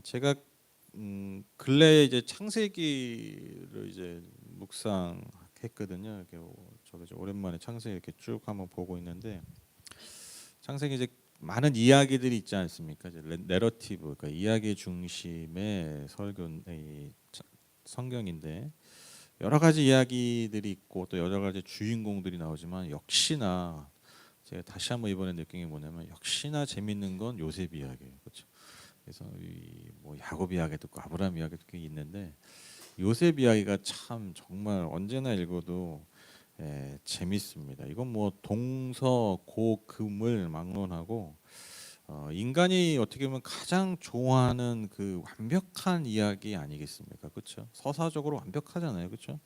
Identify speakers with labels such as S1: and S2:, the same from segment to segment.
S1: 제가 근래에 이제 창세기를 이제 묵상했거든요. 이렇게 저도 이제 오랜만에 창세기 이렇게 쭉 한번 보고 있는데 창세기 이제 많은 이야기들이 있지 않습니까? 이제 내러티브, 그러니까 이야기 중심의 성경인데 여러 가지 이야기들이 있고 또 여러 가지 주인공들이 나오지만 역시나 제가 다시 한번 이번에 느낀 게 뭐냐면 역시나 재밌는 건 요셉 이야기예요. 그렇죠? 그래서 뭐 야곱 이야기도 있고 아브라함 이야기도 있는데 요셉 이야기가 참 정말 언제나 읽어도 재밌습니다. 이건 뭐 동서고금을 막론하고 인간이 어떻게 보면 가장 좋아하는 그 완벽한 이야기 아니겠습니까? 그렇죠? 서사적으로 완벽하잖아요. 그렇죠?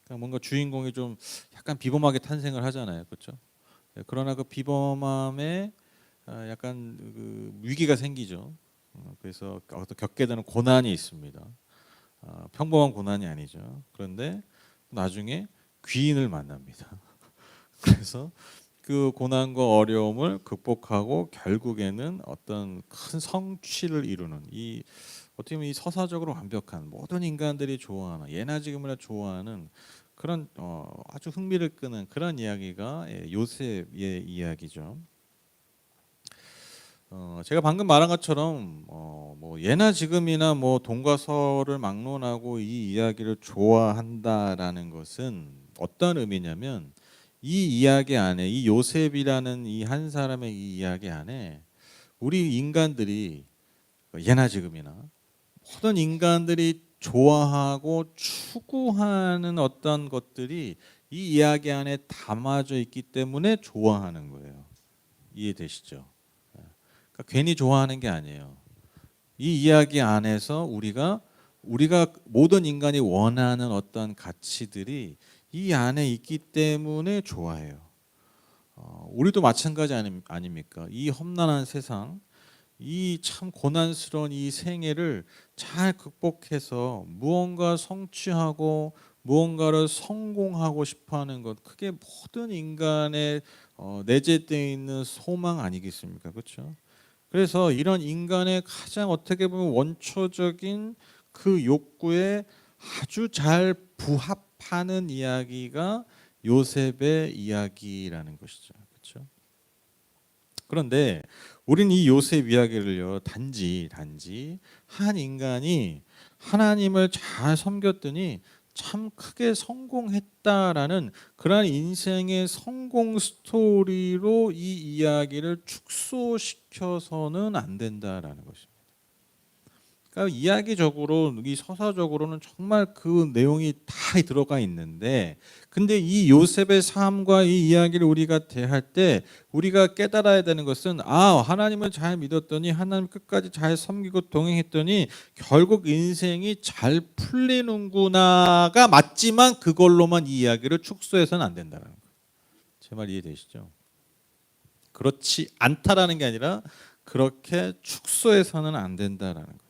S1: 그러니까 뭔가 주인공이 좀 약간 비범하게 탄생을 하잖아요. 그렇죠? 그러나 그 비범함에 약간 그 위기가 생기죠. 그래서 어떤 겪게 되는 고난이 있습니다. 평범한 고난이 아니죠. 그런데 나중에 귀인을 만납니다. 그래서 그 고난과 어려움을 극복하고 결국에는 어떤 큰 성취를 이루는 이 어떻게 보면 이 서사적으로 완벽한 모든 인간들이 좋아하는 예나 지금이나 좋아하는 그런 아주 흥미를 끄는 그런 이야기가 요셉의 이야기죠. 제가 방금 말한 것처럼 뭐 예나 지금이나 뭐 동과서를 막론하고 이 이야기를 좋아한다라는 것은 어떤 의미냐면 이 이야기 안에 이 요셉이라는 이 한 사람의 이 이야기 안에 우리 인간들이 예나 지금이나 모든 인간들이 좋아하고 추구하는 어떤 것들이 이 이야기 안에 담아져 있기 때문에 좋아하는 거예요. 이해되시죠? 그러니까 괜히 좋아하는 게 아니에요. 이 이야기 안에서 우리가 모든 인간이 원하는 어떤 가치들이 이 안에 있기 때문에 좋아해요. 우리도 마찬가지 아닙니까? 이 험난한 세상, 이 참 고난스러운 이 생애를 잘 극복해서 무언가 성취하고 무언가를 성공하고 싶어하는 것, 그게 모든 인간의 내재되어 있는 소망 아니겠습니까? 그렇죠? 그래서 이런 인간의 가장 어떻게 보면 원초적인 그 욕구에 아주 잘 부합하는 이야기가 요셉의 이야기라는 것이죠. 그렇죠? 그런데 우리는 이 요셉 이야기를요, 단지 한 인간이 하나님을 잘 섬겼더니 참 크게 성공했다라는 그러한 인생의 성공 스토리로 이 이야기를 축소시켜서는 안 된다라는 것입니다. 그러니까 이야기적으로 이 서사적으로는 정말 그 내용이 다 들어가 있는데, 근데 이 요셉의 삶과 이 이야기를 우리가 대할 때 우리가 깨달아야 되는 것은 하나님을 잘 믿었더니 하나님 끝까지 잘 섬기고 동행했더니 결국 인생이 잘 풀리는구나가 맞지만 그걸로만 이 이야기를 축소해서는 안 된다는 거예요. 제 말 이해되시죠? 그렇지 않다라는 게 아니라 그렇게 축소해서는 안 된다라는 거예요.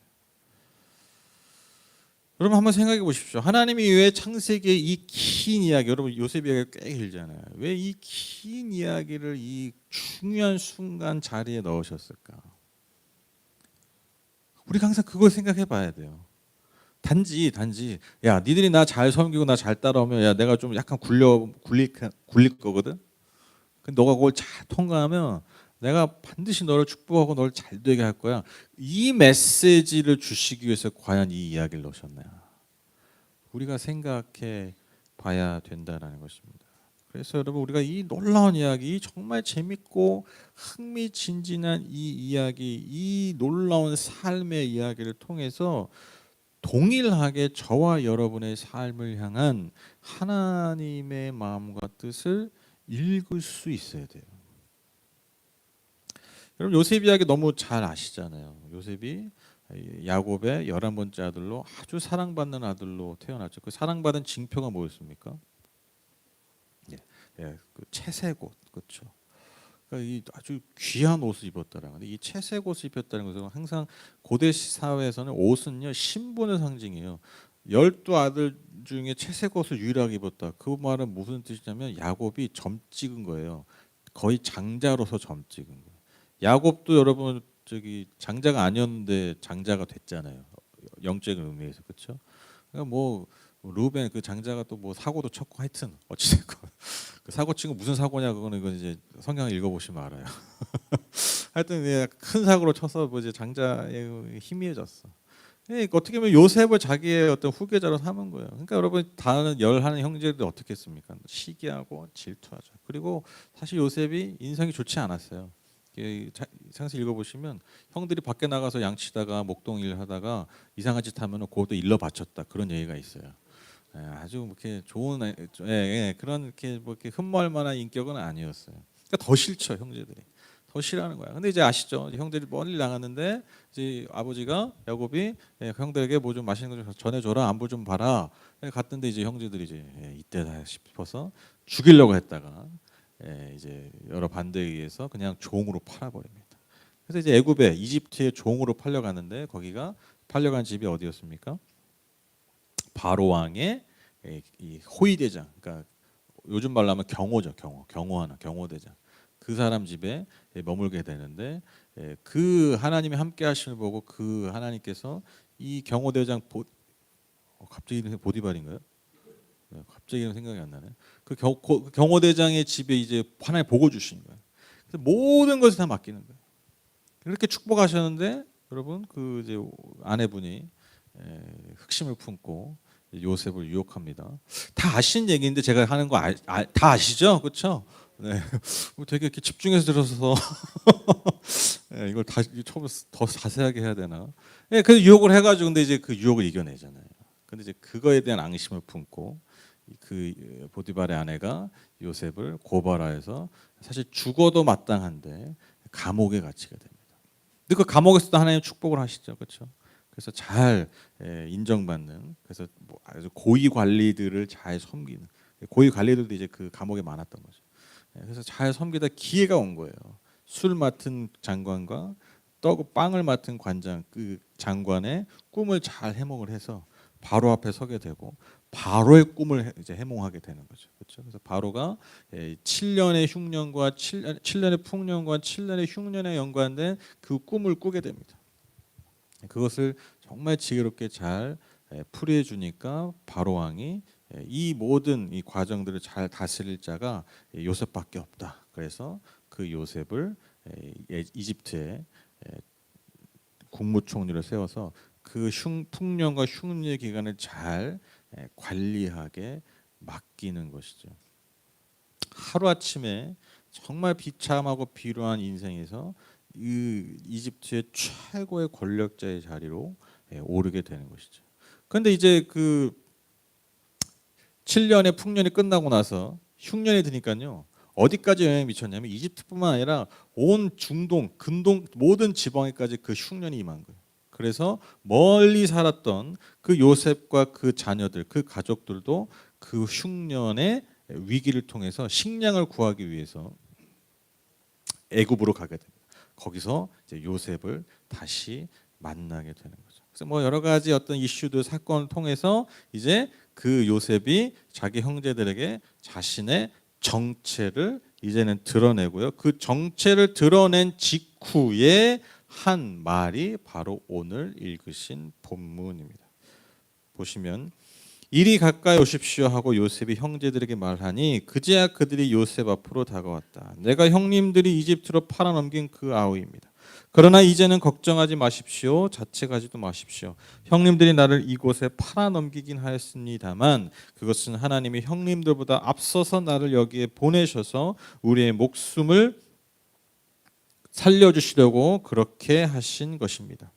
S1: 여러분 한번 생각해 보십시오. 하나님이 왜 창세기의 이 긴 이야기, 여러분 요셉 이야기가 꽤 길잖아요. 왜 이 긴 이야기를 이 중요한 순간 자리에 넣으셨을까? 우리가 항상 그걸 생각해 봐야 돼요. 단지 야 니들이 나 잘 섬기고 나 잘 따라오면 야 내가 좀 약간 굴릴 거거든. 근데 너가 그걸 잘 통과하면 내가 반드시 너를 축복하고 너를 잘 되게 할 거야. 이 메시지를 주시기 위해서 과연 이 이야기를 넣으셨나요? 우리가 생각해 봐야 된다는 것입니다. 그래서 여러분 우리가 이 놀라운 이야기, 정말 재밌고 흥미진진한 이 이야기, 이 놀라운 삶의 이야기를 통해서 동일하게 저와 여러분의 삶을 향한 하나님의 마음과 뜻을 읽을 수 있어야 돼요. 여러분 요셉 이야기 너무 잘 아시잖아요. 요셉이 야곱의 11번째 아들로 아주 사랑받는 아들로 태어났죠. 그 사랑받은 징표가 뭐였습니까? 그 채색 옷, 그렇죠. 그러니까 이 아주 귀한 옷을 입었다라는 건데 이 채색 옷을 입혔다는 것은 항상 고대 사회에서는 옷은요 신분의 상징이에요. 12아들 중에 채색 옷을 유일하게 입었다. 그 말은 무슨 뜻이냐면 야곱이 점 찍은 거예요. 거의 장자로서 점 찍은 거예요. 야곱도 여러분 갑자기 장자가 아니었는데 장자가 됐잖아요. 영적인 의미에서 그렇죠. 그러니까 뭐 루벤 그 장자가 또 뭐 사고도 쳤고 하여튼 어찌됐건 그 사고 친 거 무슨 사고냐 그거는 이건 이제 성경을 읽어보시면 알아요. 하여튼 큰 사고로 쳐서 뭐 이제 장자의 희미해졌어. 어떻게 보면 요셉을 자기의 어떤 후계자로 삼은 거예요. 그러니까 여러분 다른 열하는 형제들이 어떻게 했습니까? 시기하고 질투하죠. 그리고 사실 요셉이 인상이 좋지 않았어요. 상세 읽어보시면 형들이 밖에 나가서 양치다가 목동일 하다가 이상한 짓 하면 그것도 일러 바쳤다 그런 얘기가 있어요. 아주 이렇게 좋은 그런 이렇게 뭐 이렇게 흠모할 만한 인격은 아니었어요. 그러니까 더 싫죠 형제들이. 더 싫어하는 거야. 근데 이제 아시죠? 형들이 멀리 나갔는데 이제 아버지가 야곱이 형들에게 뭐 좀 맛있는 거 좀 전해줘라, 안부 좀 봐라. 갔는데 이제 형제들이 이제 이때다 싶어서 죽이려고 했다가 이제 여러 반대에 의해서 그냥 종으로 팔아버립니다. 그래서 이제 애굽에 이집트에 종으로 팔려갔는데 거기가 팔려간 집이 어디였습니까? 바로 왕의 이 호위대장, 그러니까 요즘 말로 하면 경호죠, 경호대장. 그 사람 집에 머물게 되는데 그 하나님이 함께 하심을 보고 그 하나님께서 이 경호대장 갑자기 이름이 보디발인가요? 갑자기 이름 생각이 안 나네. 그 경호대장의 집에 이제 하나님 복을 주신 거예요. 그래서 모든 것을 다 맡기는 거예요. 그렇게 축복하셨는데 여러분 그 이제 아내분이 흑심을 품고 요셉을 유혹합니다. 다 아시는 얘기인데 제가 하는 거 다 아시죠? 그렇죠? 네. 되게 이렇게 집중해서 들어서 이걸 처음부터 더 자세하게 해야 되나? 그래서 유혹을 해가지고 근데 이제 그 유혹을 이겨내잖아요. 근데 이제 그거에 대한 앙심을 품고 그 보디발의 아내가 요셉을 고발하여서 사실 죽어도 마땅한데 감옥에 갇히게 됩니다. 근데 그 감옥에서도 하나님 축복을 하시죠, 그렇죠? 그래서 잘 인정받는, 그래서 뭐 아주 고위 관리들을 잘 섬기는, 고위 관리들도 이제 그 감옥에 많았던 거죠. 그래서 잘 섬기다 기회가 온 거예요. 술 맡은 장관과 빵을 맡은 관장, 그 장관의 꿈을 잘 해몽을 해서 바로 앞에 서게 되고 바로의 꿈을 이제 해몽하게 되는 거죠. 그렇죠? 그래서 바로가 7년의 흉년과 7년의 풍년과 7년의 흉년에 연관된 그 꿈을 꾸게 됩니다. 그것을 정말 지혜롭게 잘 풀이해 주니까 바로 왕이 이 모든 이 과정들을 잘 다스릴 자가 요셉밖에 없다. 그래서 그 요셉을 이집트의 국무총리를 세워서 그 풍년과 흉년의 기간을 잘 관리하게 맡기는 것이죠. 하루아침에 정말 비참하고 비루한 인생에서 이집트의 최고의 권력자의 자리로 오르게 되는 것이죠. 그런데 이제 그 7년의 풍년이 끝나고 나서 흉년이 드니까요. 어디까지 영향을 미쳤냐면 이집트뿐만 아니라 온 중동, 근동 모든 지방에까지 그 흉년이 임한 거예요. 그래서 멀리 살았던 그 요셉과 그 자녀들, 그 가족들도 그 흉년의 위기를 통해서 식량을 구하기 위해서 애굽으로 가게 됩니다. 거기서 이제 요셉을 다시 만나게 되는 거죠. 그래서 뭐 여러 가지 어떤 이슈들 사건을 통해서 이제 그 요셉이 자기 형제들에게 자신의 정체를 이제는 드러내고요. 그 정체를 드러낸 직후에 한 말이 바로 오늘 읽으신 본문입니다. 보시면 이리 가까이 오십시오 하고 요셉이 형제들에게 말하니 그제야 그들이 요셉 앞으로 다가왔다. 내가 형님들이 이집트로 팔아넘긴 그 아우입니다. 그러나 이제는 걱정하지 마십시오. 자책하지도 마십시오. 형님들이 나를 이곳에 팔아넘기긴 하였습니다만 그것은 하나님이 형님들보다 앞서서 나를 여기에 보내셔서 우리의 목숨을 살려주시려고 그렇게 하신 것입니다.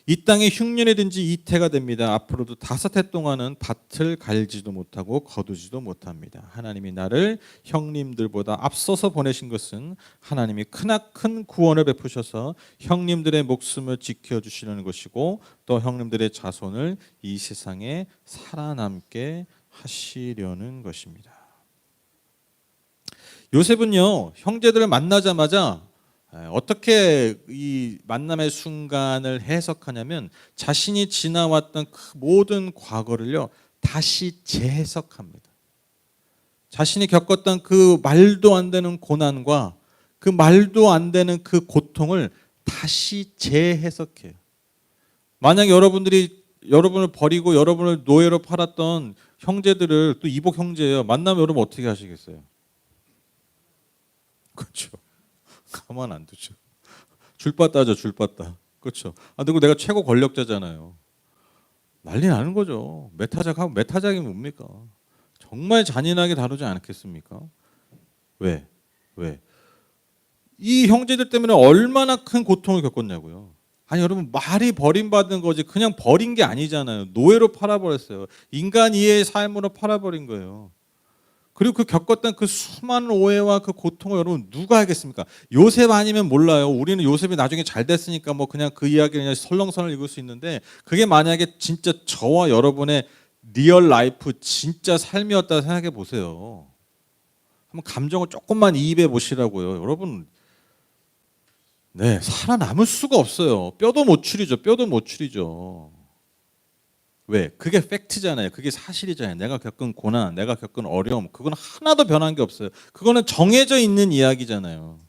S1: 이 땅에 흉년이 든지 이태가 됩니다. 앞으로도 5해 동안은 밭을 갈지도 못하고 거두지도 못합니다. 하나님이 나를 형님들보다 앞서서 보내신 것은 하나님이 크나큰 구원을 베푸셔서 형님들의 목숨을 지켜주시려는 것이고 또 형님들의 자손을 이 세상에 살아남게 하시려는 것입니다. 요셉은요, 형제들을 만나자마자 어떻게 이 만남의 순간을 해석하냐면 자신이 지나왔던 그 모든 과거를요 다시 재해석합니다. 자신이 겪었던 그 말도 안 되는 고난과 그 말도 안 되는 그 고통을 다시 재해석해요. 만약 여러분을 버리고 여러분을 노예로 팔았던 형제들을 또 이복 형제예요. 만나면 여러분 어떻게 하시겠어요? 그렇죠. 가만 안 두죠. 줄바따죠, 줄바따. 그렇죠. 그리고 내가 최고 권력자잖아요. 난리 나는 거죠. 메타작하고 메타작이 뭡니까? 정말 잔인하게 다루지 않겠습니까? 왜? 이 형제들 때문에 얼마나 큰 고통을 겪었냐고요. 아니 여러분 말이 버림받은 거지 그냥 버린 게 아니잖아요. 노예로 팔아버렸어요. 인간 이해의 삶으로 팔아버린 거예요. 그리고 그 겪었던 그 수많은 오해와 그 고통을 여러분 누가 알겠습니까? 요셉 아니면 몰라요. 우리는 요셉이 나중에 잘 됐으니까 뭐 그냥 그 이야기를 그냥 설렁설렁 읽을 수 있는데 그게 만약에 진짜 저와 여러분의 리얼 라이프 진짜 삶이었다 생각해 보세요. 한번 감정을 조금만 이입해 보시라고요. 여러분 네, 살아남을 수가 없어요. 뼈도 못 추리죠. 왜? 그게 팩트잖아요. 그게 사실이잖아요. 내가 겪은 고난, 내가 겪은 어려움, 그건 하나도 변한 게 없어요. 그거는 정해져 있는 이야기잖아요.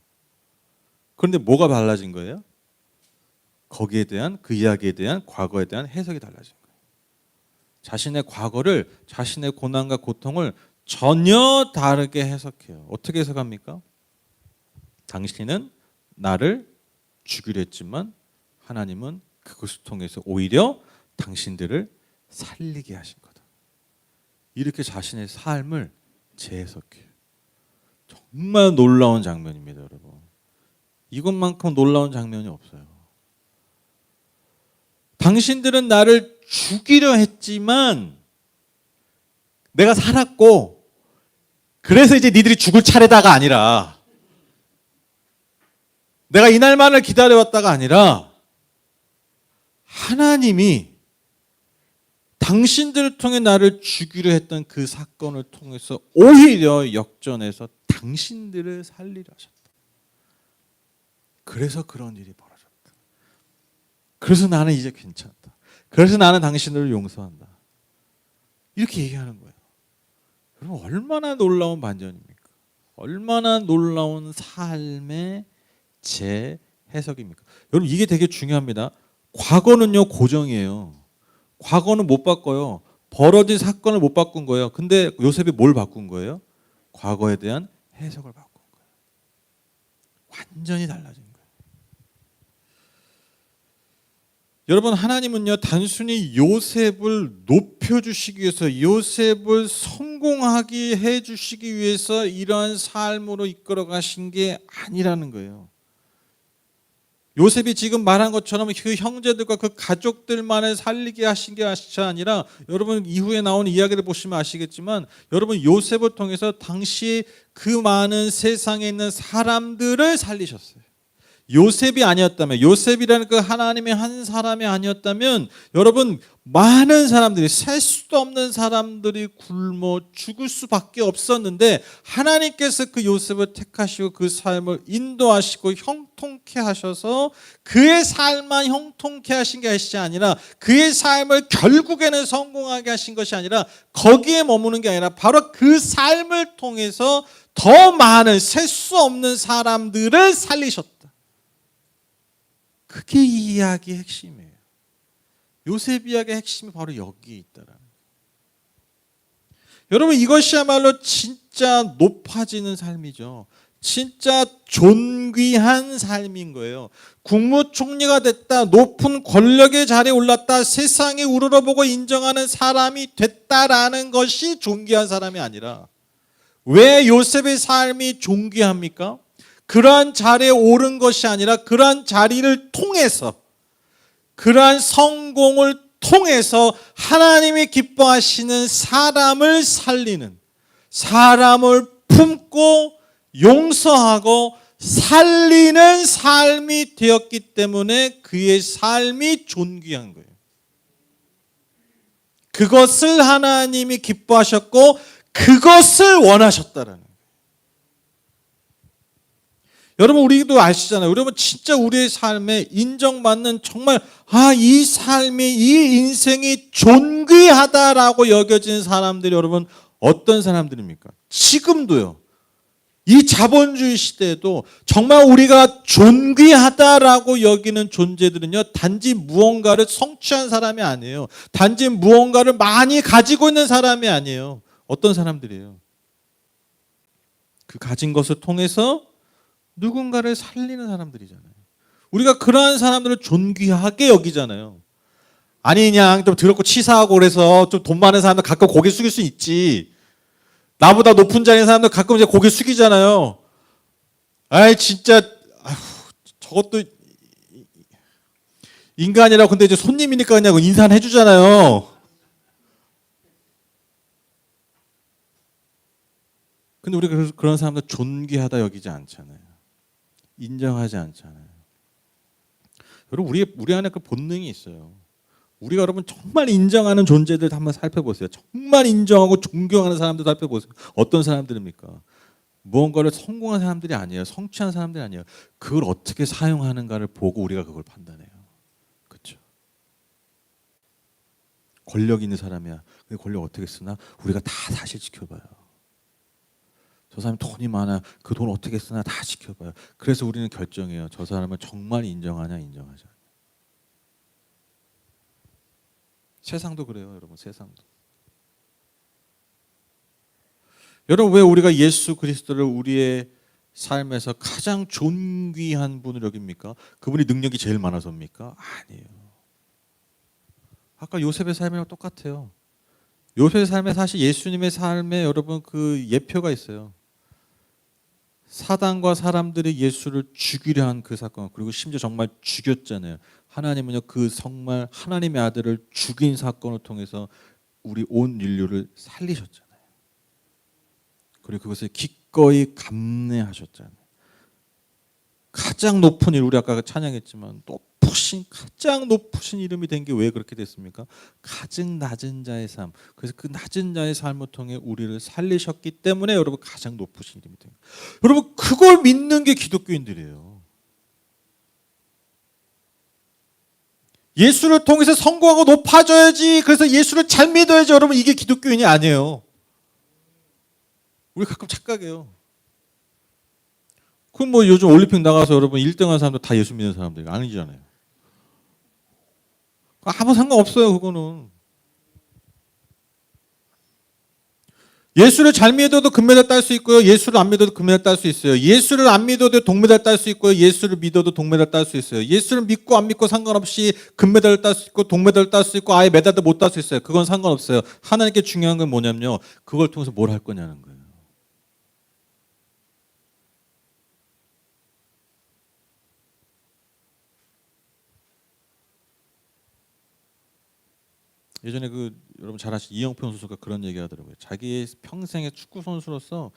S1: 그런데 뭐가 달라진 거예요? 거기에 대한, 그 이야기에 대한, 과거에 대한 해석이 달라진 거예요. 자신의 과거를, 자신의 고난과 고통을 전혀 다르게 해석해요. 어떻게 해석합니까? 당신은 나를 죽이려 했지만 하나님은 그것을 통해서 오히려 당신들을 살리게 하신 거다. 이렇게 자신의 삶을 재해석해요. 정말 놀라운 장면입니다, 여러분. 이것만큼 놀라운 장면이 없어요. 당신들은 나를 죽이려 했지만 내가 살았고 그래서 이제 니들이 죽을 차례다가 아니라 내가 이날만을 기다려왔다가 아니라 하나님이 당신들을 통해 나를 죽이려 했던 그 사건을 통해서 오히려 역전해서 당신들을 살리려 하셨다. 그래서 그런 일이 벌어졌다. 그래서 나는 이제 괜찮다. 그래서 나는 당신들을 용서한다. 이렇게 얘기하는 거예요. 여러분 얼마나 놀라운 반전입니까? 얼마나 놀라운 삶의 재해석입니까? 여러분 이게 되게 중요합니다. 과거는요 고정이에요. 과거는 못 바꿔요. 벌어진 사건을 못 바꾼 거예요. 근데 요셉이 뭘 바꾼 거예요? 과거에 대한 해석을 바꾼 거예요. 완전히 달라진 거예요. 여러분 하나님은요 단순히 요셉을 높여주시기 위해서 요셉을 성공하게 해주시기 위해서 이러한 삶으로 이끌어 가신 게 아니라는 거예요. 요셉이 지금 말한 것처럼 그 형제들과 그 가족들만을 살리게 하신 게 아니라 여러분 이후에 나오는 이야기를 보시면 아시겠지만 여러분 요셉을 통해서 당시 그 많은 세상에 있는 사람들을 살리셨어요. 요셉이 아니었다면 요셉이라는 그 하나님의 한 사람이 아니었다면 여러분 많은 사람들이 셀 수도 없는 사람들이 굶어 죽을 수밖에 없었는데 하나님께서 그 요셉을 택하시고 그 삶을 인도하시고 형통케 하셔서 그의 삶만 형통케 하신 게 아니라 그의 삶을 결국에는 성공하게 하신 것이 아니라 거기에 머무는 게 아니라 바로 그 삶을 통해서 더 많은 셀 수 없는 사람들을 살리셨다. 그게 이 이야기의 핵심이에요. 요셉 이야기의 핵심이 바로 여기에 있다라는 거예요. 여러분 이것이야말로 진짜 높아지는 삶이죠. 진짜 존귀한 삶인 거예요. 국무총리가 됐다, 높은 권력의 자리에 올랐다, 세상이 우러러보고 인정하는 사람이 됐다라는 것이 존귀한 사람이 아니라 왜 요셉의 삶이 존귀합니까? 그러한 자리에 오른 것이 아니라 그러한 자리를 통해서 그러한 성공을 통해서 하나님이 기뻐하시는 사람을 살리는 사람을 품고 용서하고 살리는 삶이 되었기 때문에 그의 삶이 존귀한 거예요. 그것을 하나님이 기뻐하셨고 그것을 원하셨다라는 거예요. 여러분 우리도 아시잖아요. 여러분 진짜 우리의 삶에 인정받는 정말 이 삶이 이 인생이 존귀하다라고 여겨지는 사람들이 여러분 어떤 사람들입니까? 지금도요. 이 자본주의 시대에도 정말 우리가 존귀하다라고 여기는 존재들은요, 단지 무언가를 성취한 사람이 아니에요. 단지 무언가를 많이 가지고 있는 사람이 아니에요. 어떤 사람들이에요? 그 가진 것을 통해서 누군가를 살리는 사람들이잖아요. 우리가 그러한 사람들을 존귀하게 여기잖아요. 아니 그냥 좀 더럽고 치사하고 그래서 좀 돈 많은 사람들 가끔 고개 숙일 수 있지. 나보다 높은 자리인 사람들 가끔 이제 고개 숙이잖아요. 아이 진짜 아휴, 저것도 인간이라고. 근데 이제 손님이니까 그냥 인사는 해주잖아요. 근데 우리가 그런 사람들 존귀하다 여기지 않잖아요. 인정하지 않잖아요. 여러분 우리 안에 그 본능이 있어요. 우리가 여러분 정말 인정하는 존재들 한번 살펴보세요. 정말 인정하고 존경하는 사람들 살펴보세요. 어떤 사람들입니까? 무언가를 성공한 사람들이 아니에요. 성취한 사람들이 아니에요. 그걸 어떻게 사용하는가를 보고 우리가 그걸 판단해요. 그렇죠? 권력 있는 사람이야. 근데 권력 어떻게 쓰나? 우리가 다 사실 지켜봐요. 저 사람이 돈이 많아. 그 돈 어떻게 쓰나 다 지켜봐요. 그래서 우리는 결정해요. 저 사람을 정말 인정하냐 인정하지 않냐. 세상도 그래요, 여러분. 세상도. 여러분 왜 우리가 예수 그리스도를 우리의 삶에서 가장 존귀한 분을 여깁니까? 그분이 능력이 제일 많아서입니까? 아니에요. 아까 요셉의 삶이랑 똑같아요. 요셉의 삶에 사실 예수님의 삶에 여러분 그 예표가 있어요. 사단과 사람들이 예수를 죽이려 한 그 사건, 그리고 심지어 정말 죽였잖아요. 하나님은요 그 정말 하나님의 아들을 죽인 사건을 통해서 우리 온 인류를 살리셨잖아요. 그리고 그것을 기꺼이 감내하셨잖아요. 가장 높은 일, 우리 아까 찬양했지만 가장 높으신 이름이 된 게 왜 그렇게 됐습니까? 가장 낮은 자의 삶. 그래서 그 낮은 자의 삶을 통해 우리를 살리셨기 때문에 여러분 가장 높으신 이름이 된 거예요. 여러분 그걸 믿는 게 기독교인들이에요. 예수를 통해서 성공하고 높아져야지. 그래서 예수를 잘 믿어야지. 여러분 이게 기독교인이 아니에요. 우리 가끔 착각해요. 그럼 뭐 요즘 올림픽 나가서 여러분 1등한 사람들 다 예수 믿는 사람들 아니잖아요. 아무 상관없어요. 그거는. 예수를 잘 믿어도 금메달 딸 수 있고요. 예수를 안 믿어도 금메달 딸 수 있어요. 예수를 안 믿어도 동메달 딸 수 있고요. 예수를 믿어도 동메달 딸 수 있어요. 예수를 믿고 안 믿고 상관없이 금메달을 딸 수 있고 동메달을 딸 수 있고 아예 메달도 못 딸 수 있어요. 그건 상관없어요. 하나님께 중요한 건 뭐냐면요. 그걸 통해서 뭘 할 거냐는 거예요. 예전에 그 여러분 잘 아시는 이영표 선수가 그런 얘기 하더라고요. 자기의 평생의 축구 선수로서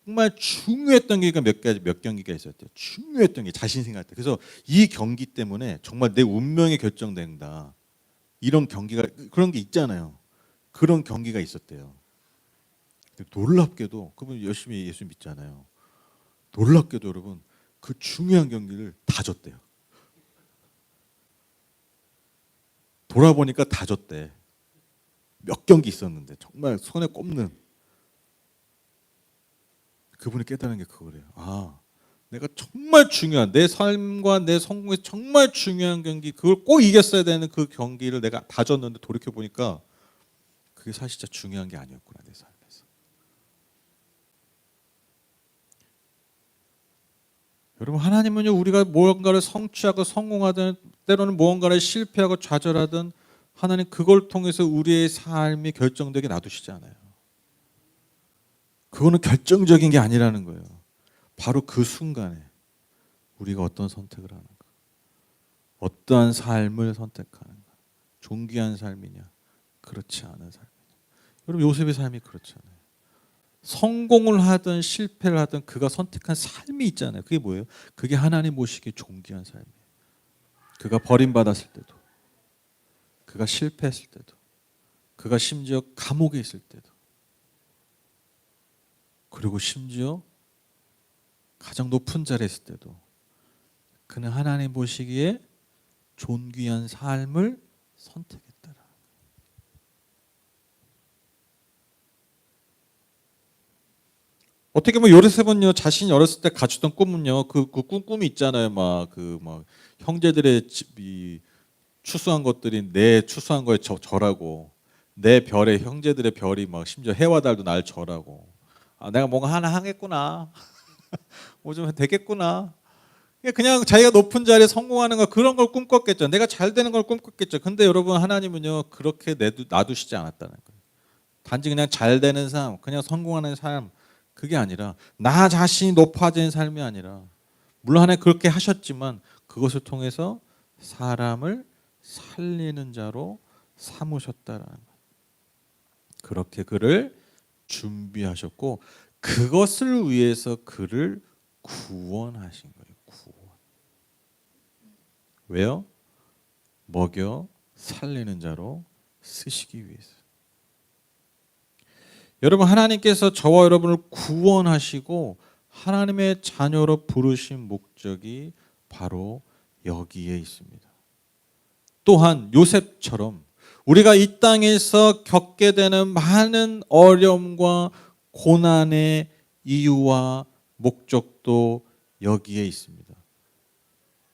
S1: 정말 중요했던 게가 몇 경기가 있었대요. 중요했던 게 자신 생각할 때. 그래서 이 경기 때문에 정말 내 운명이 결정된다. 이런 경기가 그런 게 있잖아요. 그런 경기가 있었대요. 놀랍게도 그분 열심히 예수 믿잖아요. 놀랍게도 여러분 그 중요한 경기를 다 졌대요. 돌아보니까 다 졌대. 몇 경기 있었는데 정말 손에 꼽는. 그분이 깨달은 게 그거래요. 아, 내가 정말 중요한 내 삶과 내 성공에 정말 중요한 경기, 그걸 꼭 이겼어야 되는 그 경기를 내가 다 졌는데 돌이켜 보니까 그게 사실 진짜 중요한 게 아니었구나 내 삶에서. 여러분 하나님은요 우리가 무언가를 성취하고 성공하든 때로는 무언가를 실패하고 좌절하든 하나님 그걸 통해서 우리의 삶이 결정되게 놔두시지 않아요. 그거는 결정적인 게 아니라는 거예요. 바로 그 순간에 우리가 어떤 선택을 하는가, 어떠한 삶을 선택하는가, 존귀한 삶이냐, 그렇지 않은 삶이냐. 여러분 요셉의 삶이 그렇잖아요. 성공을 하든 실패를 하든 그가 선택한 삶이 있잖아요. 그게 뭐예요? 그게 하나님 보시기에 존귀한 삶이에요. 그가 버림받았을 때도, 그가 실패했을 때도, 그가 심지어 감옥에 있을 때도, 그리고 심지어 가장 높은 자리에 있을 때도 그는 하나님 보시기에 존귀한 삶을 선택했더라. 어떻게 보면 요셉은요 자신이 어렸을 때 가졌던 꿈은요 그 꿈이 있잖아요. 막 형제들의 이 추수한 것들이 내 추수한 거에 절하고 내 별에 형제들의 별이 막 심지어 해와 달도 날 절하고 아 내가 뭔가 하나 하겠구나 뭐 좀 되겠구나 그냥 자기가 높은 자리에 성공하는 거 그런 걸 꿈꿨겠죠. 내가 잘 되는 걸 꿈꿨겠죠. 근데 여러분 하나님은요 그렇게 놔두시지 않았다는 거예요. 단지 그냥 잘 되는 삶, 그냥 성공하는 삶 그게 아니라 나 자신이 높아지는 삶이 아니라 물론 하나님 그렇게 하셨지만 그것을 통해서 사람을 살리는 자로 삼으셨다라는 거예요. 그렇게 그를 준비하셨고 그것을 위해서 그를 구원하신 거예요. 구원. 왜요? 먹여 살리는 자로 쓰시기 위해서. 여러분 하나님께서 저와 여러분을 구원하시고 하나님의 자녀로 부르신 목적이 바로 여기에 있습니다. 또한 요셉처럼 우리가 이 땅에서 겪게 되는 많은 어려움과 고난의 이유와 목적도 여기에 있습니다.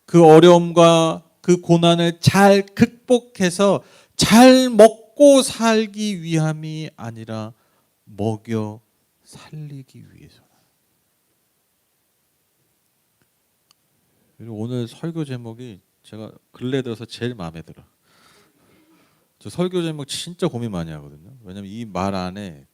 S1: 그 어려움과 그 고난을 잘 극복해서 잘 먹고 살기 위함이 아니라 먹여 살리기 위해서. 오늘 설교 제목이 제가 근래 들어서 제일 마음에 들어. 저 설교 제목 진짜 고민 많이 하거든요. 왜냐면 이 말 안에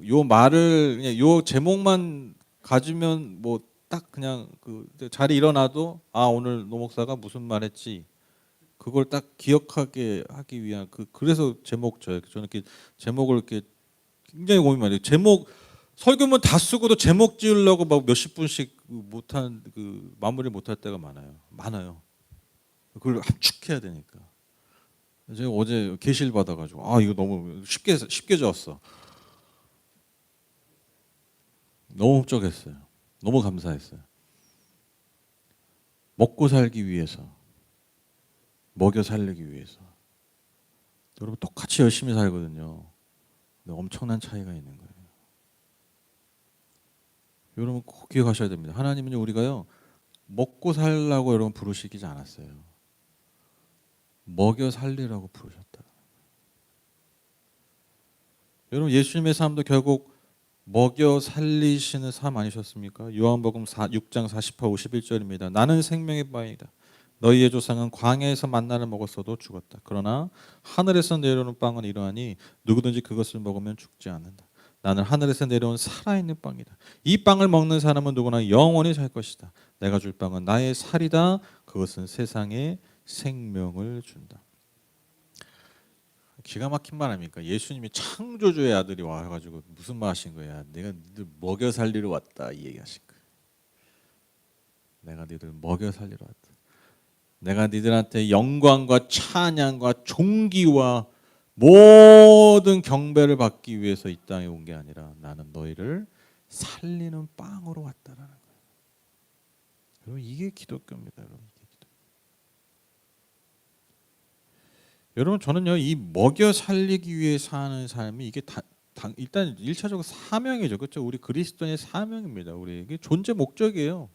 S1: 요 말을 그냥 요 제목만 가지면 뭐 딱 그냥 그 자리 일어나도 아 오늘 노 목사가 무슨 말했지 그걸 딱 기억하게 하기 위한 그래서 제목 저는 이렇게 제목을 이렇게 굉장히 고민 많이 해요. 제목 설교문 다 쓰고도 제목 지으려고 막 몇십 분씩 못한 마무리 못할 때가 많아요. 그걸 압축해야 되니까. 제가 어제 계시를 받아가지고 아 이거 너무 쉽게 적었어. 너무 흡족했어요. 너무 감사했어요. 먹고 살기 위해서, 먹여 살리기 위해서. 여러분 똑같이 열심히 살거든요. 근데 엄청난 차이가 있는 거예요. 여러분 꼭 기억하셔야 됩니다. 하나님은요 우리가요 먹고 살라고 여러분 부르시지 않았어요. 먹여 살리라고 부르셨다. 여러분 예수님의 삶도 결국 먹여 살리시는 삶 아니셨습니까? 요한복음 6장 40절 51절입니다. 나는 생명의 빵이다. 너희의 조상은 광야에서 만나를 먹었어도 죽었다. 그러나 하늘에서 내려오는 빵은 이러하니 누구든지 그것을 먹으면 죽지 않는다. 나는 하늘에서 내려온 살아있는 빵이다. 이 빵을 먹는 사람은 누구나 영원히 살 것이다. 내가 줄 빵은 나의 살이다. 그것은 세상에 생명을 준다. 기가 막힌 말 아닙니까? 예수님이 창조주의 아들이 와가지고 무슨 말 하신 거야? 내가 너희들 먹여 살리러 왔다 이 얘기하신 거예요. 내가 너희들 먹여 살리러 왔다. 내가 너희들한테 영광과 찬양과 존귀와 모든 경배를 받기 위해서 이 땅에 온 게 아니라 나는 너희를 살리는 빵으로 왔다라는 거예요. 여러분 이게 기독교입니다. 여러분 저는요 이 먹여 살리기 위해 사는 삶이 이게 일단 1차적으로 사명이죠. 그렇죠? 우리 그리스도인의 사명입니다. 우리 이게 존재 목적이에요.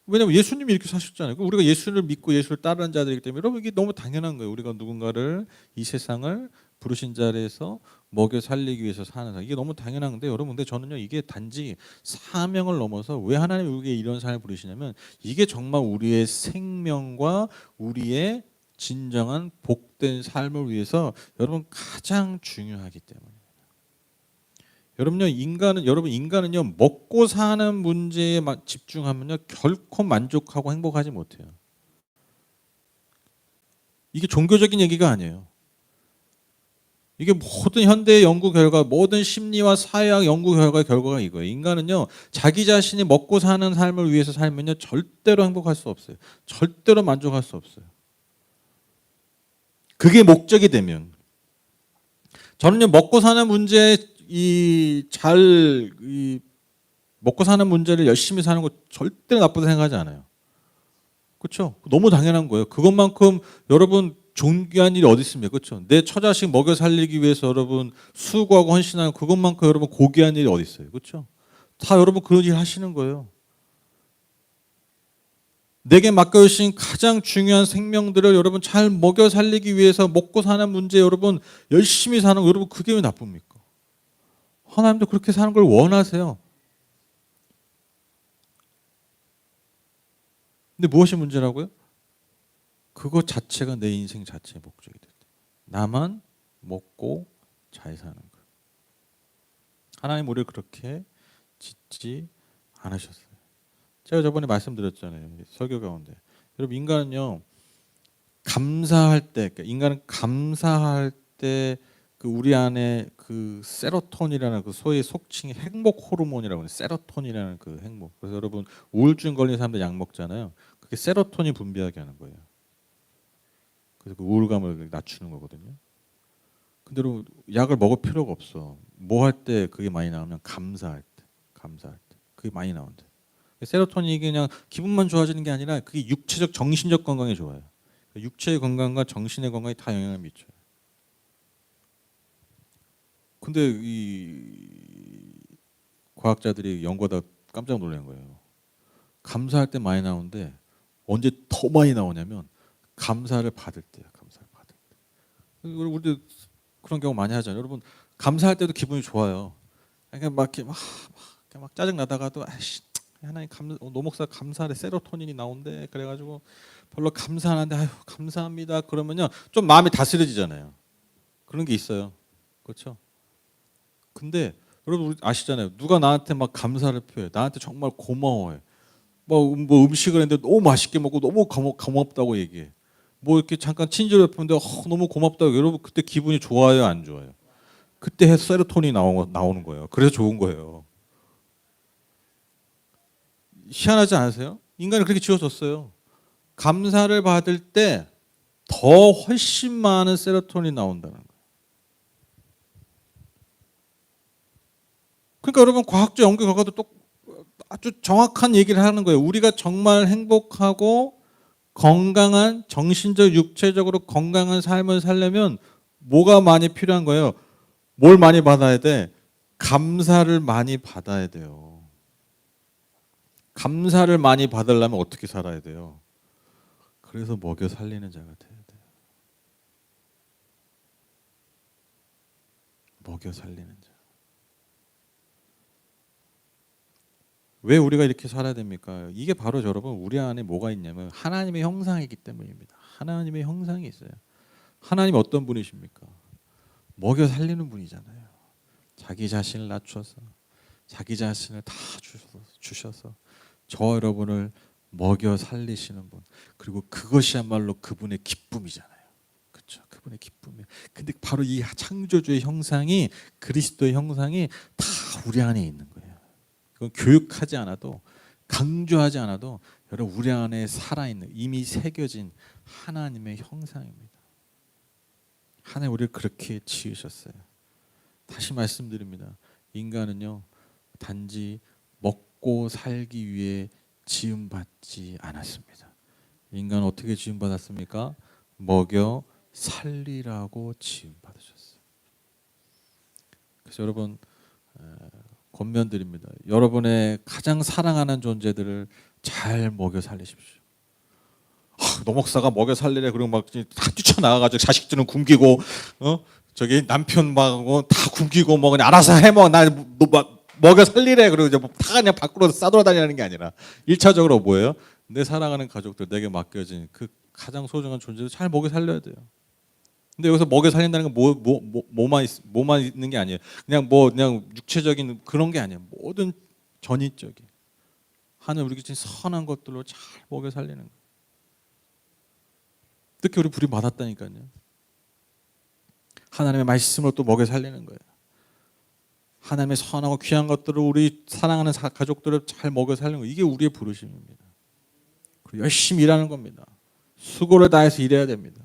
S1: 왜냐하면 예수님이 이렇게 사셨잖아요. 우리가 예수를 믿고 예수를 따르는 자들이기 때문에 여러분 이게 너무 당연한 거예요. 우리가 누군가를 이 세상을 부르신 자리에서 먹여 살리기 위해서 사는 삶 이게 너무 당연한 건데 여러분 근데 저는요 이게 단지 사명을 넘어서 왜 하나님이 우리에게 이런 삶을 부르시냐면 이게 정말 우리의 생명과 우리의 진정한 복된 삶을 위해서 여러분 가장 중요하기 때문에 여러분 인간은요 먹고 사는 문제에 집중하면요 결코 만족하고 행복하지 못해요. 이게 종교적인 얘기가 아니에요. 이게 모든 현대의 연구 결과, 모든 심리와 사회학 연구 결과가 이거예요. 인간은요 자기 자신이 먹고 사는 삶을 위해서 살면요 절대로 행복할 수 없어요. 절대로 만족할 수 없어요. 그게 목적이 되면 저는요 먹고 사는 문제 먹고 사는 문제를 열심히 사는 거 절대로 나쁘다 생각하지 않아요. 그렇죠? 너무 당연한 거예요. 그것만큼 여러분 존귀한 일이 어디 있습니까? 그렇죠? 내 처자식 먹여 살리기 위해서 여러분 수고하고 헌신하는 그것만큼 여러분 고귀한 일이 어디 있어요? 그렇죠? 다 여러분 그런 일 하시는 거예요. 내게 맡겨주신 가장 중요한 생명들을 여러분 잘 먹여 살리기 위해서 먹고 사는 문제 여러분 열심히 사는 거 여러분 그게 왜 나쁩니까? 하나님도 그렇게 사는 걸 원하세요. 근데 무엇이 문제라고요? 그것 자체가 내 인생 자체의 목적이 됐다. 나만 먹고 잘 사는 거. 하나님 우리를 그렇게 짓지 않으셨어요. 제가 저번에 말씀드렸잖아요. 설교 가운데. 여러분 인간은요. 감사할 때, 그러니까 인간은 감사할 때 그 우리 안에 그 세로토닌이라는 그 소위 속칭의 행복 호르몬이라고 하는 세로토닌이라는 그 행복. 그래서 여러분 우울증 걸린 사람들 약 먹잖아요. 그게 세로토닌 분비하게 하는 거예요. 그래서 그 우울감을 낮추는 거거든요. 근데 여러분 약을 먹을 필요가 없어. 뭐 할 때 그게 많이 나오면 감사할 때, 감사할 때 그게 많이 나온대. 세로토닌이 그냥 기분만 좋아지는 게 아니라 그게 육체적, 정신적 건강에 좋아요. 육체의 건강과 정신의 건강에 다 영향을 미쳐요. 근데 이 과학자들이 연구하다 깜짝 놀란 거예요. 감사할 때 많이 나오는데 언제 더 많이 나오냐면 감사를 받을 때야. 감사를 받을 때. 우리도 그런 경우 많이 하잖아요. 여러분 감사할 때도 기분이 좋아요. 그러니까 막 짜증 나다가도 아이씨 하나님 노 목사 감사를 세로토닌이 나온대 그래가지고 별로 감사 안 하는데 아유 감사합니다 그러면요 좀 마음이 다스려지잖아요. 그런 게 있어요. 그렇죠? 근데 여러분 우리 아시잖아요. 누가 나한테 막 감사를 표해. 나한테 정말 고마워해. 뭐 음식을 했는데 너무 맛있게 먹고 너무 고맙다고 얘기해. 뭐 이렇게 잠깐 친절 베푸는데 너무 고맙다고 여러분 그때 기분이 좋아요 안 좋아요? 그때 세로토닌이 나오는 거예요. 그래서 좋은 거예요. 희한하지 않으세요? 인간이 그렇게 지어졌어요. 감사를 받을 때 더 훨씬 많은 세로토닌이 나온다는 거예요. 그러니까 여러분 과학적 연구 결과도 또 아주 정확한 얘기를 하는 거예요. 우리가 정말 행복하고 건강한 정신적 육체적으로 건강한 삶을 살려면 뭐가 많이 필요한 거예요? 뭘 많이 받아야 돼? 감사를 많이 받아야 돼요. 감사를 많이 받으려면 어떻게 살아야 돼요? 그래서 먹여 살리는 자가 돼야 돼요. 먹여 살리는 자. 왜 우리가 이렇게 살아야 됩니까? 이게 바로 여러분 우리 안에 뭐가 있냐면 하나님의 형상이기 때문입니다. 하나님의 형상이 있어요. 하나님 어떤 분이십니까? 먹여 살리는 분이잖아요. 자기 자신을 낮춰서 자기 자신을 다 주셔서 저 여러분을 먹여 살리시는 분. 그리고 그것이야말로 그분의 기쁨이잖아요. 그렇죠? 그분의 기쁨이에요. 근데 바로 이 창조주의 형상이 그리스도의 형상이 다 우리 안에 있는 거예요. 그건 교육하지 않아도 강조하지 않아도 여러분 우리 안에 살아있는 이미 새겨진 하나님의 형상입니다. 하나님 우리를 그렇게 지으셨어요. 다시 말씀드립니다. 인간은요 단지 먹고 살기 위해 지음받지 않았습니다. 인간은 어떻게 지음받았습니까? 먹여 살리라고 지음받으셨어요. 그래서 여러분 권면드립니다. 여러분의 가장 사랑하는 존재들을 잘 먹여 살리십시오. 노 목사가 먹여 살리래 그리고 막 다 뛰쳐나가가지고 자식들은 굶기고 저기 남편 막 다 굶기고 뭐 그냥 알아서 해먹어 나 먹여 살리래 그리고 이제 다 그냥 밖으로 싸돌아다니는 게 아니라 1차적으로 뭐예요? 내 사랑하는 가족들 내게 맡겨진 그 가장 소중한 존재를 잘 먹여 살려야 돼요. 근데 여기서 먹여 살린다는 건 뭐만 있는 게 아니에요. 그냥 육체적인 그런 게 아니에요. 모든 전인적인 하나님 우리에게 주신 선한 것들로 잘 먹여 살리는 거예요. 특히 우리 부름 받았다니까요. 하나님의 말씀으로 또 먹여 살리는 거예요. 하나님의 선하고 귀한 것들을 우리 사랑하는 가족들을 잘 먹여 살리는 거예요. 이게 우리의 부르심입니다. 그리고 열심히 일하는 겁니다. 수고를 다해서 일해야 됩니다.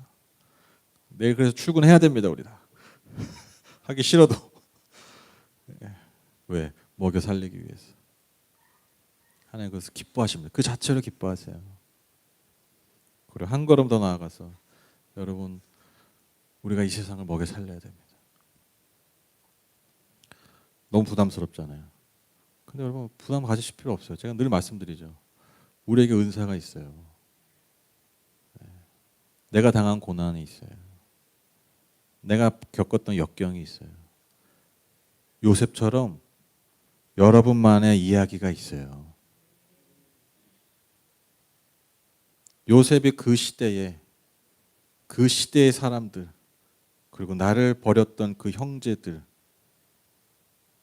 S1: 내일 그래서 출근해야 됩니다. 우리 다. 하기 싫어도. 왜? 먹여 살리기 위해서. 하나님 그것을 기뻐하십니다. 그 자체로 기뻐하세요. 그리고 한 걸음 더 나아가서 여러분 우리가 이 세상을 먹여 살려야 됩니다. 너무 부담스럽잖아요. 근데 여러분 부담 가지실 필요 없어요. 제가 늘 말씀드리죠. 우리에게 은사가 있어요. 내가 당한 고난이 있어요. 내가 겪었던 역경이 있어요. 요셉처럼 여러분만의 이야기가 있어요. 요셉이 그 시대의 사람들, 그리고 나를 버렸던 그 형제들,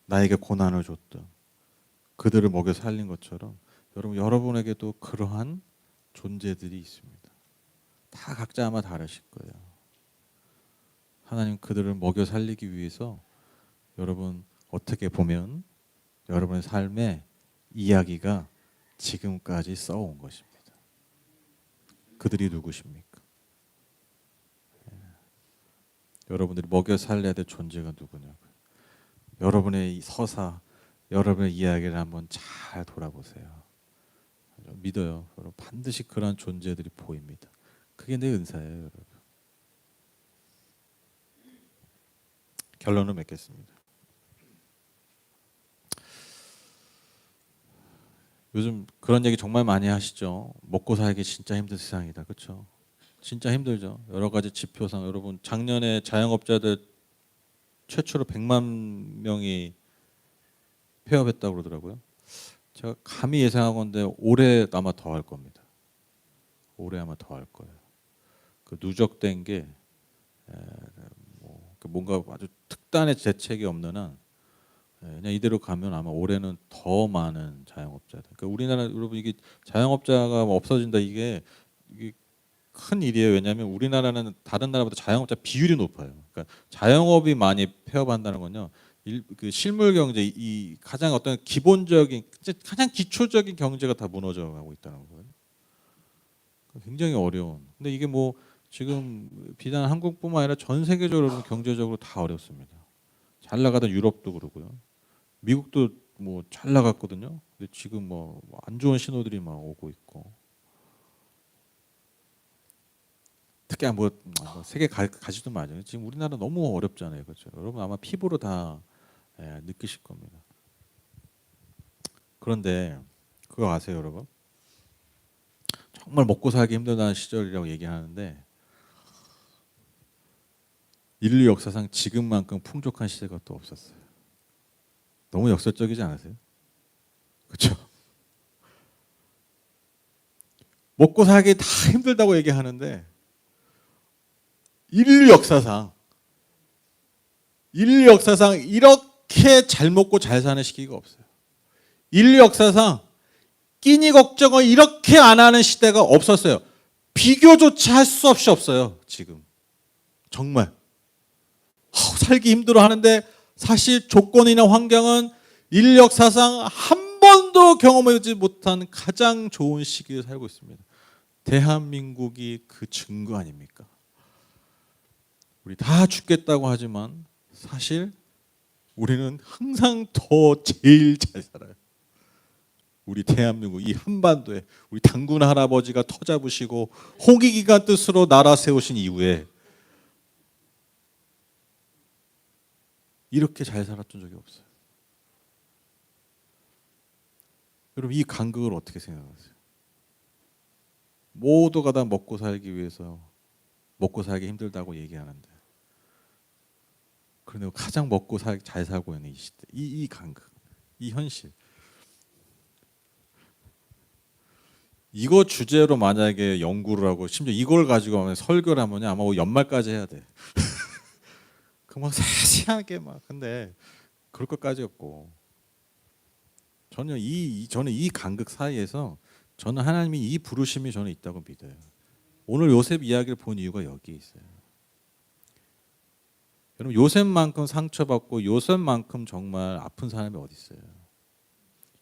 S1: 나에게 고난을 줬던 그들을 먹여 살린 것처럼 여러분에게도 그러한 존재들이 있습니다. 다 각자 아마 다르실 거예요. 하나님 그들을 먹여 살리기 위해서 여러분 어떻게 보면 여러분의 삶의 이야기가 지금까지 써온 것입니다. 그들이 누구십니까? 여러분들이 먹여 살려야 될 존재가 누구냐고요. 여러분의 서사, 여러분의 이야기를 한번 잘 돌아보세요. 믿어요. 여러분 반드시 그런 존재들이 보입니다. 그게 내 은사예요, 여러분. 결론을 맺겠습니다. 요즘 그런 얘기 정말 많이 하시죠. 먹고 살기 진짜 힘든 세상이다. 그렇죠? 진짜 힘들죠. 여러 가지 지표상 여러분 작년에 자영업자들 최초로 100만 명이 폐업했다고 그러더라고요. 제가 감히 예상하건대 올해 아마 더 할 겁니다. 올해 아마 더 할 거예요. 그 누적된 게 뭔가 아주 특단의 대책이 없는 한 그냥 이대로 가면 아마 올해는 더 많은 자영업자들. 그러니까 우리나라 여러분 이게 자영업자가 없어진다 이게 큰 일이에요. 왜냐하면 우리나라는 다른 나라보다 자영업자 비율이 높아요. 그러니까 자영업이 많이 폐업한다는 건요. 그 실물 경제 이 가장 어떤 기본적인 가장 기초적인 경제가 다 무너져 가고 있다는 거예요. 굉장히 어려운. 근데 이게 뭐 지금 비단 한국뿐만 아니라 전 세계적으로 경제적으로 다 어렵습니다. 잘 나가던 유럽도 그러고요. 미국도 뭐 잘 나갔거든요. 근데 지금 뭐 안 좋은 신호들이 막 오고 있고. 특히 뭐 세계 가지도 마죠. 지금 우리나라 너무 어렵잖아요, 그렇죠? 여러분 아마 피부로 다 느끼실 겁니다. 그런데 그거 아세요, 여러분? 정말 먹고 살기 힘들다는 시절이라고 얘기하는데 인류 역사상 지금만큼 풍족한 시대가 또 없었어요. 너무 역설적이지 않으세요? 그렇죠? 먹고 살기 다 힘들다고 얘기하는데 인류 역사상 이렇게 잘 먹고 잘 사는 시기가 없어요. 인류 역사상 끼니 걱정을 이렇게 안 하는 시대가 없었어요. 비교조차 할 수 없이 없어요. 지금 정말 살기 힘들어 하는데 사실 조건이나 환경은 인류 역사상 한 번도 경험하지 못한 가장 좋은 시기를 살고 있습니다. 대한민국이 그 증거 아닙니까? 우리 다 죽겠다고 하지만 사실 우리는 항상 더 제일 잘 살아요. 우리 대한민국 이 한반도에 우리 당군 할아버지가 터 잡으시고 호기기간 뜻으로 나라 세우신 이후에 이렇게 잘 살았던 적이 없어요. 여러분 이 간극을 어떻게 생각하세요? 모두가 다 먹고 살기 위해서 먹고 살기 힘들다고 얘기하는데 그런데 가장 먹고 잘 살고 있는 이 시대, 이 간극, 이 현실. 이거 주제로 만약에 연구를 하고 심지어 이걸 가지고 설교를 하면 아마 연말까지 해야 돼. 그막 세세하게 막 근데 그럴 것까지 없고 저는 이 간극 사이에서 저는 하나님이 이 부르심이 저는 있다고 믿어요. 오늘 요셉 이야기를 본 이유가 여기 있어요. 여러분 요셉만큼 상처받고 요셉만큼 정말 아픈 사람이 어디 있어요?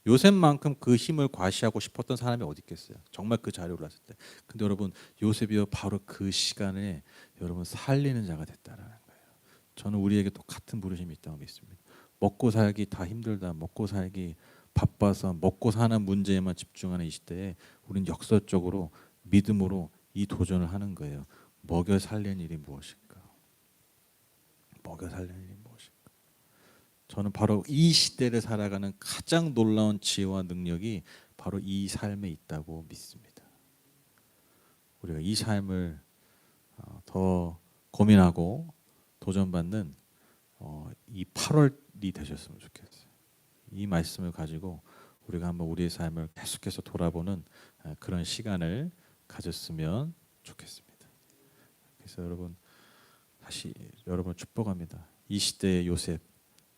S1: 요셉만큼 그 힘을 과시하고 싶었던 사람이 어디 있겠어요? 정말 그 자리에 올랐을 때. 근데 여러분 요셉이요 바로 그 시간에 여러분 살리는 자가 됐다라는 거예요. 저는 우리에게 똑같은 부르심이 있다고 믿습니다. 먹고 살기 다 힘들다. 먹고 살기 바빠서 먹고 사는 문제에만 집중하는 이 시대에 우리는 역설적으로 믿음으로 이 도전을 하는 거예요. 먹여 살리는 일이 무엇일까? 먹여 살리는 일이 무엇일까? 저는 바로 이 시대를 살아가는 가장 놀라운 지혜와 능력이 바로 이 삶에 있다고 믿습니다. 우리가 이 삶을 더 고민하고 도전받는 이 8월이 되셨으면 좋겠어요. 이 말씀을 가지고 우리가 한번 우리의 삶을 계속해서 돌아보는 그런 시간을 가졌으면 좋겠습니다. 그래서 여러분 다시 여러분 축복합니다. 이 시대의 요셉,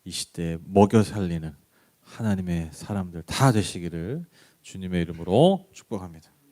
S1: 이 시대에 먹여 살리는 하나님의 사람들 다 되시기를 주님의 이름으로 축복합니다.